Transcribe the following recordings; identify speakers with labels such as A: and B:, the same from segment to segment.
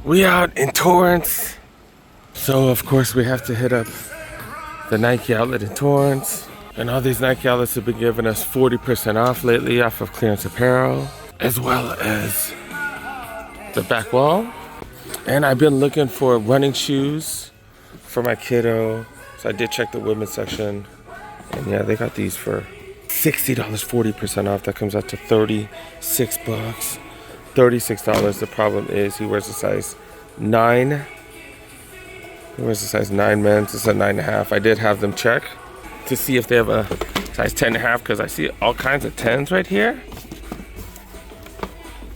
A: We out in Torrance. So of course we have to hit up the Nike outlet in Torrance. And all these Nike outlets have been giving us 40% off lately off of clearance apparel, as well as the back wall. And I've been looking for running shoes for my kiddo. So I did check the women's section. And yeah, they got these for $60, 40% off. That comes out to 36 bucks. $36. The problem is he wears a size 9. He wears a size 9 men's. It's a 9.5. I did have them check to see if they have a size 10.5 because I see all kinds of 10s right here.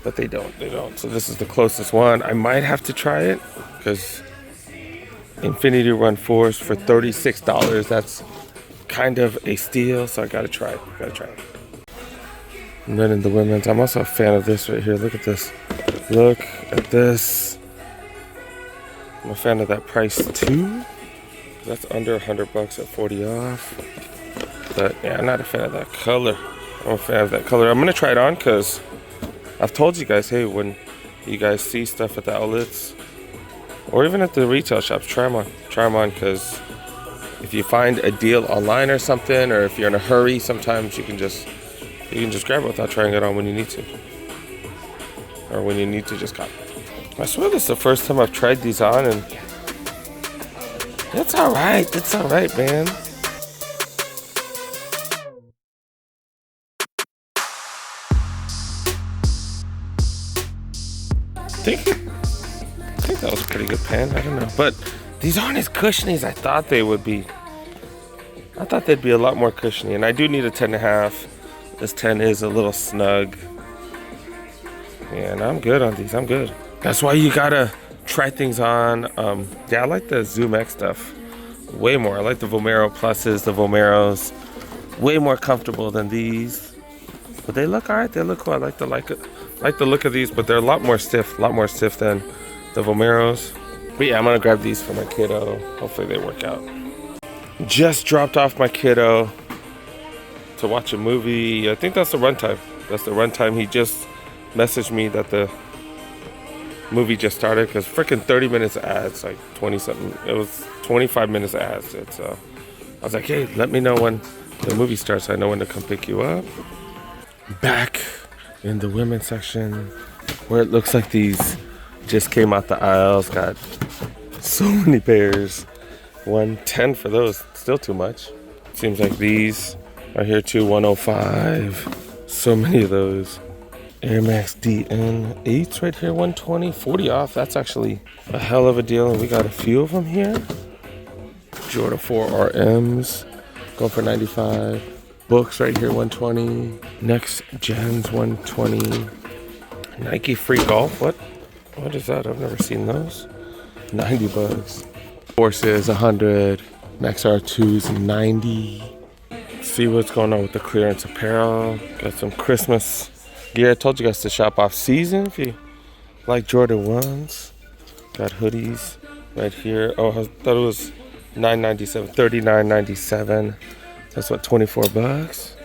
A: But they don't. So this is the closest one. I might have to try it because Infinity Run 4s for $36. That's kind of a steal. So I gotta try it. And then in the women's, I'm also a fan of this right here. Look at this. Look at this. I'm a fan of that price too. That's under 100 bucks at 40 off. But yeah, I'm not a fan of that color. I'm a fan of that color. I'm gonna try it on because I've told you guys, hey, when you guys see stuff at the outlets or even at the retail shops, try them on. Try them on because if you find a deal online or something, or if you're in a hurry, sometimes you can just grab it without trying it on when you need to. Or when you need to just cop it. I swear this is the first time I've tried these on and it's alright. It's alright, man. I think that was a pretty good pen. I don't know. But these aren't as cushiony as I thought they would be. I thought they'd be a lot more cushiony. And I do need a 10.5. This 10 is a little snug. Yeah, and I'm good on these. I'm good. That's why you gotta try things on. Yeah, I like the Zoom X stuff way more. I like the Vomero Pluses, the Vomeros. Way more comfortable than these. But they look alright. They look cool. I like the look of these, but they're a lot more stiff than the Vomeros. But yeah, I'm gonna grab these for my kiddo. Hopefully they work out. Just dropped off my kiddo to watch a movie. I think that's the runtime. He just messaged me that the movie just started because freaking 30 minutes of ads, like 20 something. It was 25 minutes of ads. I was like, hey, let me know when the movie starts so I know when to come pick you up. Back in the women's section where it looks like these just came out the aisles. Got so many pairs. 110 for those. Still too much. Seems like these are here too. 105. So many of those. Air Max DN 8s right here. 120. 40 off. That's actually a hell of a deal. And we got a few of them here. Jordan 4 RMs going for 95. Books right here, 120. Next Gens, 120. Nike Free Golf. What is that? I've never seen those. 90 bucks. Forces, 100. Max R2s, 90. See what's going on with the clearance apparel. Got some Christmas gear. I told you guys to shop off season if you like Jordan 1s. Got hoodies right here. Oh, I thought it was $9.97, $39.97. That's what, 24 bucks.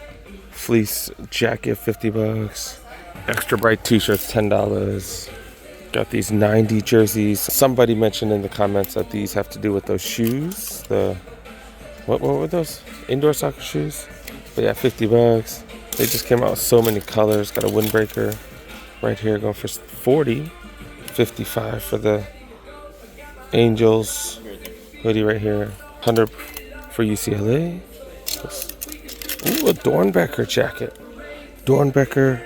A: Fleece jacket, 50 bucks. Extra bright t-shirts, $10. Got these 90 jerseys. Somebody mentioned in the comments that these have to do with those shoes. What were those? Indoor soccer shoes? But yeah, 50 bucks. They just came out with so many colors. Got a windbreaker right here going for 40. 55 for the Angels hoodie right here. 100 for UCLA. Ooh, a Dornbecker jacket. Dornbecker.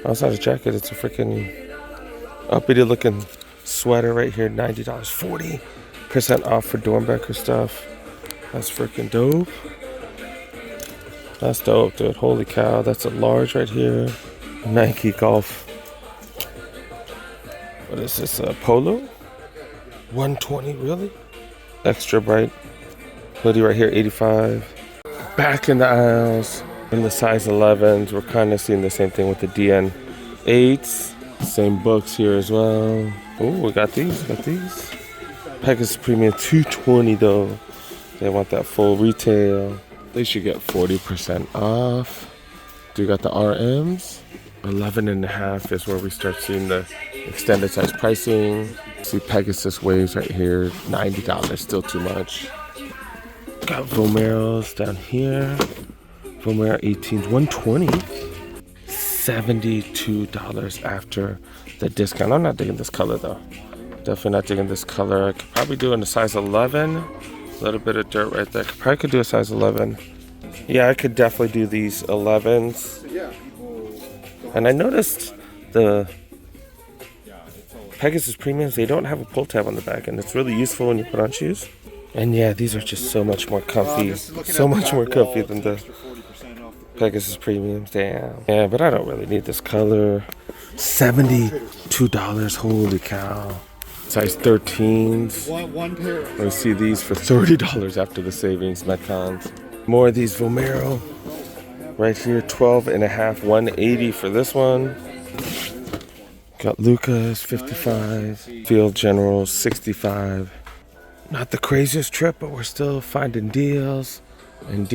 A: Oh, it's not a jacket. It's a freaking uppity looking sweater right here. $90. 40% off for Dornbecker stuff. That's freaking dope. That's dope, dude. Holy cow. That's a large right here. Nike Golf. What is this? A Polo? 120, really? Extra bright hoodie right here, 85. Back in the aisles, in the size 11s, we're kind of seeing the same thing with the DN 8s. Same books here as well. Oh, we got these. Pegasus Premium 220 though. They want that full retail. They should get 40% off. Do you got the RMs? 11.5 is where we start seeing the extended size pricing. See Pegasus waves right here, $90, still too much. Got Vomeros down here. Vomero 18s, $120. $72 after the discount. I'm not digging this color though. Definitely not digging this color. I could probably do in a size 11. A little bit of dirt right there. Probably could do a size 11. Yeah, I could definitely do these 11s. And I noticed the Pegasus Premiums, they don't have a pull tab on the back, and it's really useful when you put on shoes. And yeah, these are just so much more comfy. So much more comfy than the Pegasus Premiums. Damn. Yeah, but I don't really need this color. $72. Holy cow. Size 13s. I see these for $30 after the savings, Metcons. More of these Vomero. Right here, 12.5, $180 for this one. Got Lucas, 55. Field Generals, 65. Not the craziest trip, but we're still finding deals. And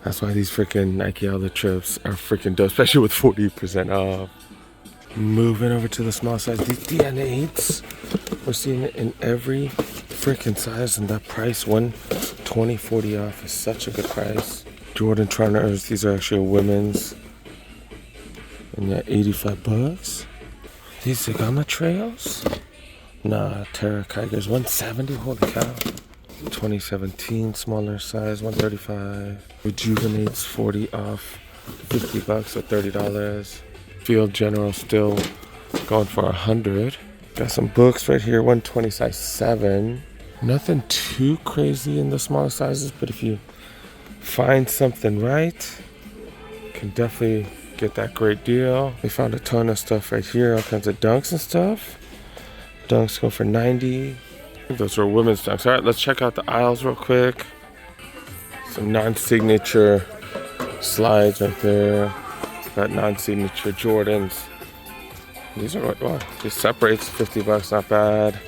A: that's why these freaking Nike outlet trips are freaking dope, especially with 40% off. Moving over to the small size, these DN8s, we're seeing it in every freaking size, and that price, $120, $40 off, is such a good price. Jordan Trunners, these are actually women's, and yeah, $85. These Sagama Trails, nah, Terra Kigers, $170, holy cow. 2017 smaller size, $135. Rejuvenates, 40 off, $50 or $30. Field General still going for $100. Got some books right here, 120 size 7. Nothing too crazy in the smaller sizes, but if you find something right, can definitely get that great deal. We found a ton of stuff right here, all kinds of dunks and stuff. Dunks go for $90. Those are women's dunks. All right, let's check out the aisles real quick. Some non-signature slides right there. Got non-signature Jordans. These are, wow, this separates, $50, not bad.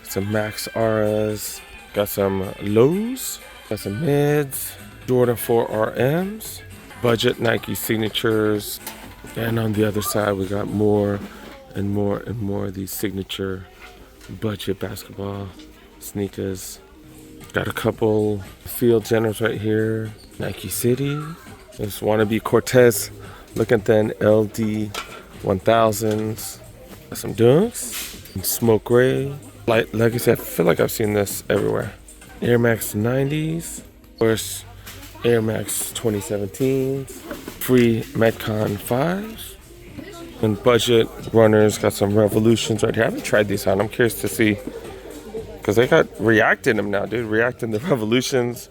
A: Some Max Auras. Got some lows. Got some mids. Jordan 4 RMs. Budget Nike signatures. And on the other side, we got more and more and more of these signature budget basketball sneakers. Got a couple Field Generals right here. Nike City. This wannabe Cortez looking thin LD 1000s. Got some Dunks. Smoke Gray. Light Legacy. I feel like I've seen this everywhere. Air Max 90s. Of course, Air Max 2017s. Free Metcon 5s. And budget runners, got some Revolutions right here. I haven't tried these on. I'm curious to see, because they got React in them now, dude. React in the Revolutions,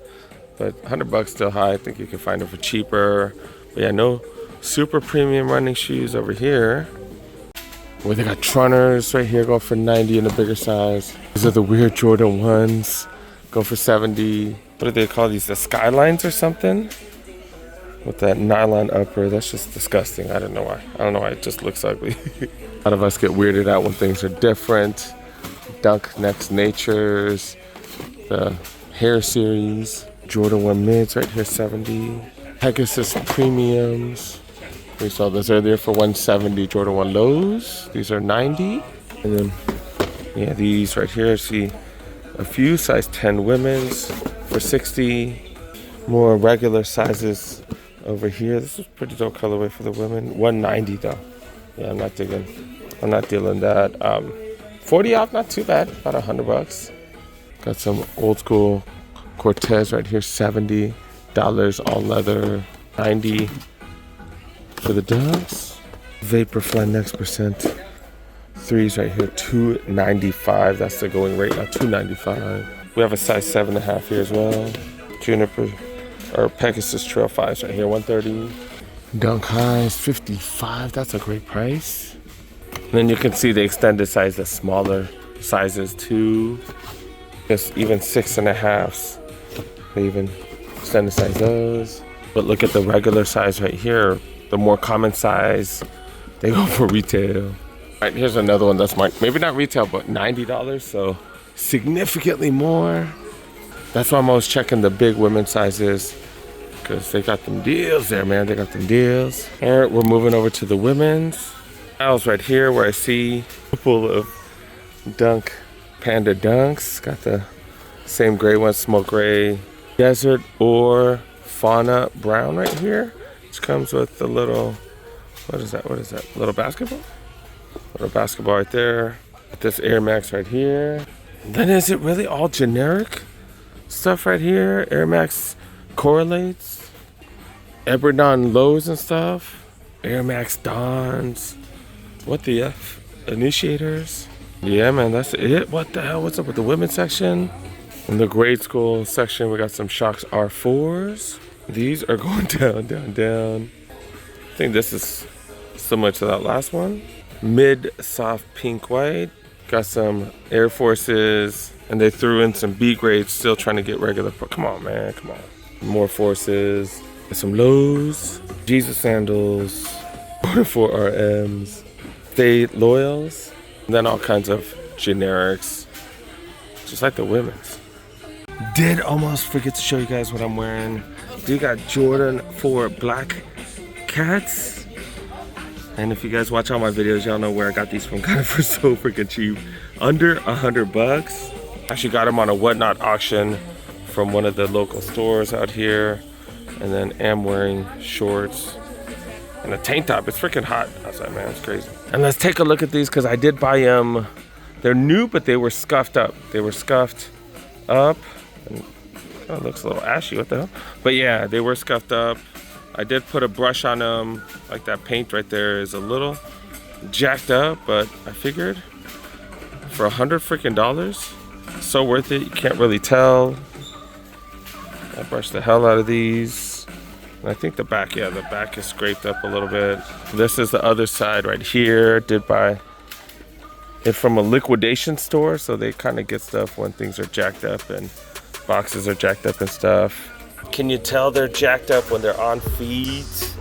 A: but $100 still high. I think you can find them for cheaper. But yeah, no super premium running shoes over here. Well, they got Trunners right here, go for $90 in a bigger size. These are the weird Jordan 1s, go for $70. What do they call these? The Skylines or something? With that nylon upper, that's just disgusting. I don't know why. I don't know why it just looks ugly. A lot of us get weirded out when things are different. Dunk Next Natures, the Hair Series, Jordan 1 mids right here, $70. Pegasus Premiums. We saw this earlier for $170. Jordan 1 lows. These are $90. And then, yeah, these right here. See a few size 10 women's for $60. More regular sizes over here. This is pretty dope colorway for the women. $190 though. Yeah, I'm not dealing that. 40 off, not too bad. About $100. Got some old school Cortez right here, $70. All leather, $90 for the Dunks. Vaporfly Next Percent 3s right here, $295. That's the going rate now, $295. We have a size 7.5 here as well. Juniper or Pegasus Trail 5s right here, $130. Dunk Highs, $55. That's a great price. And then you can see the extended size, the smaller sizes too. Just even 6.5s. They even extended size those. But look at the regular size right here. The more common size, they go for retail. All right, here's another one that's maybe not retail, but $90. So significantly more. That's why I'm always checking the big women's sizes, because they got them deals there, man. They got them deals. All right, we're moving over to the women's. Aisles right here where I see a couple of Panda Dunks. Got the same gray one, smoke gray. Desert or Fauna Brown right here. Which comes with the little, what is that? Little basketball? Little basketball right there. This Air Max right here. And then is it really all generic stuff right here? Air Max Correlates. Eberdon Lows and stuff. Air Max Dons. What the F? Initiators. Yeah, man, that's it. What the hell? What's up with the women's section? In the grade school section, we got some Shox R4s. These are going down, down, down. I think this is similar to that last one. Mid soft pink white. Got some Air Forces, and they threw in some B grades, still trying to get regular. Come on, man, come on. More Forces. Some Lows. Jesus sandals. 4 RMs. Stay Loyals. And then all kinds of generics. Just like the women's. Did almost forget to show you guys what I'm wearing. We got Jordan 4 Black Cats. And if you guys watch all my videos, y'all know where I got these from. Got it for so freaking cheap. Under $100. Actually got them on a Whatnot auction from one of the local stores out here. And then am wearing shorts and a tank top. It's freaking hot outside, man. It's crazy. And let's take a look at these because I did buy them. They're new, but they were scuffed up. They were scuffed up. And kind of looks a little ashy. What the hell? But yeah, they were scuffed up. I did put a brush on them. Like that paint right there is a little jacked up, but I figured for $100 freaking so worth it. You can't really tell. I brushed the hell out of these. And I think the back, yeah, the back is scraped up a little bit. This is the other side right here. Did buy it from a liquidation store, so they kind of get stuff when things are jacked up and boxes are jacked up and stuff. Can you tell they're jacked up when they're on feet?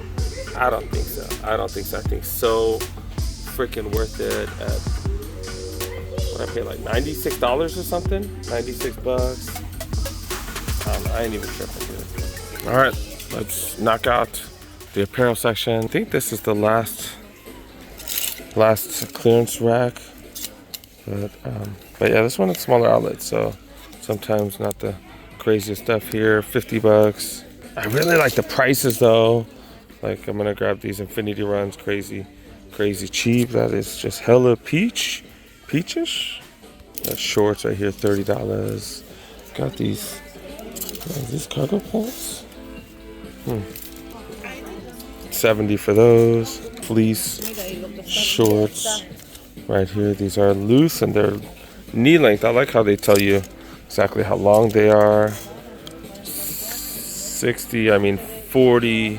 A: I don't think so. I don't think so. I think so freaking worth it at, what I paid, like $96 or something? 96 bucks. I don't know. I ain't even tripping, dude. All right, let's knock out the apparel section. I think this is the last clearance rack. But yeah, this one is smaller outlet, so sometimes not the craziest stuff here. 50 bucks. I really like the prices though. Like I'm gonna grab these Infinity Runs, crazy cheap. That is just hella peachish. That shorts right here, $30. Got these. Are these cargo pants? 70 for those. Fleece shorts right here. These are loose and they're knee length. I like how they tell you exactly how long they are. 40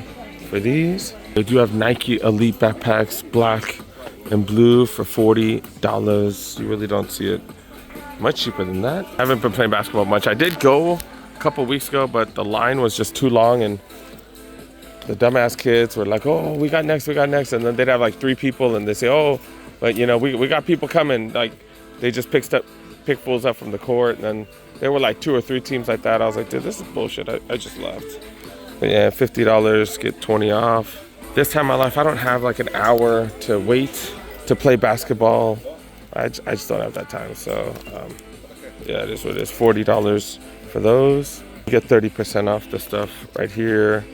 A: for these. They do have Nike Elite backpacks, black and blue for $40. You really don't see it much cheaper than that. I haven't been playing basketball much. I did go a couple weeks ago, but the line was just too long and the dumbass kids were like, oh, we got next. And then they'd have like 3 people and they say, oh, but you know, we got people coming. Like they just pick fools up from the court. And then there were like 2 or 3 teams like that. I was like, dude, this is bullshit. I just left. But yeah, $50, get 20 off. This time in my life, I don't have like an hour to wait to play basketball. I just don't have that time. So yeah, it is what it is. $40 for those. You get 30% off the stuff right here.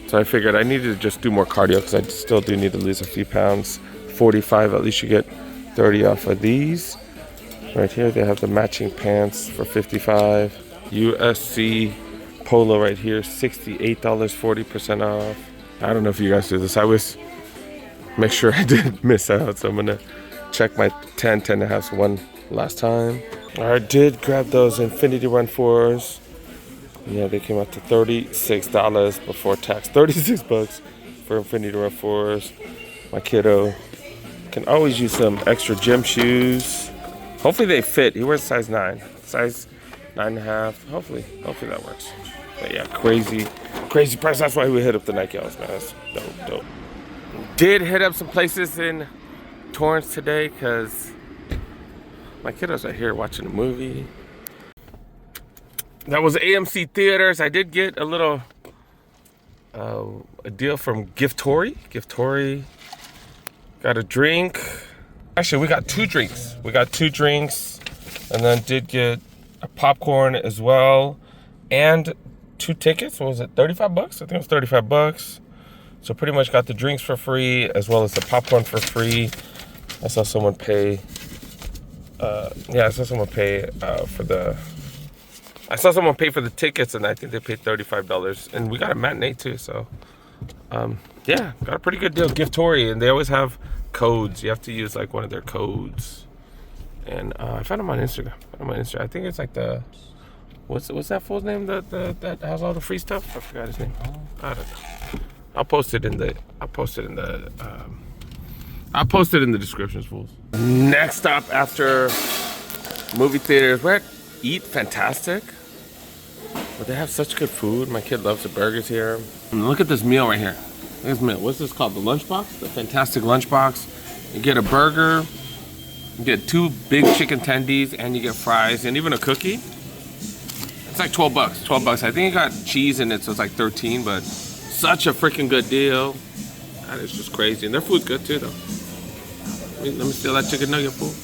A: So I figured I needed to just do more cardio because I still do need to lose a few pounds. 45, at least you get 30 off of these. Right here, they have the matching pants for 55. USC Polo right here, $68, 40% off. I don't know if you guys do this. I always make sure I didn't miss out. So I'm gonna check my 10 and a half one last time. I did grab those Infinity Run 4s. Yeah, they came out to $36 before tax. 36 bucks for Infinity Run 4s. My kiddo can always use some extra gym shoes. Hopefully they fit. He wears size 9. Size 9.5. Hopefully that works. But yeah, crazy price. That's why we hit up the Nike L's, man. That's dope. Did hit up some places in Torrance today because my kiddos are here watching a movie. That was AMC Theaters. I did get a little a deal from Giftory. Got a drink. Actually, we got 2 drinks. We got 2 drinks, and then did get a popcorn as well, and 2 tickets. What was it? 35 bucks? I think it was 35 bucks. So pretty much got the drinks for free as well as the popcorn for free. I saw someone pay. I saw someone pay for the. I saw someone pay for the tickets, and I think they paid $35. And we got a matinee too, so yeah, got a pretty good deal. Giftory, and they always have codes. You have to use like one of their codes. And I found them on Instagram. I think it's like the what's that fool's name that has all the free stuff? I forgot his name. I don't know. I'll post it in the descriptions, fools. Next stop after movie theaters, we're at Eat Fantastic. But they have such good food. My kid loves the burgers here. And look at this meal right here. Look at this meal. What's this called? The lunchbox? The Fantastic Lunchbox. You get a burger, you get 2 big chicken tendies, and you get fries, and even a cookie. It's like 12 bucks. 12 bucks. I think it got cheese in it, so it's like 13, but such a freaking good deal. That is just crazy. And their food's good too, though. Let me steal that chicken nugget, fool.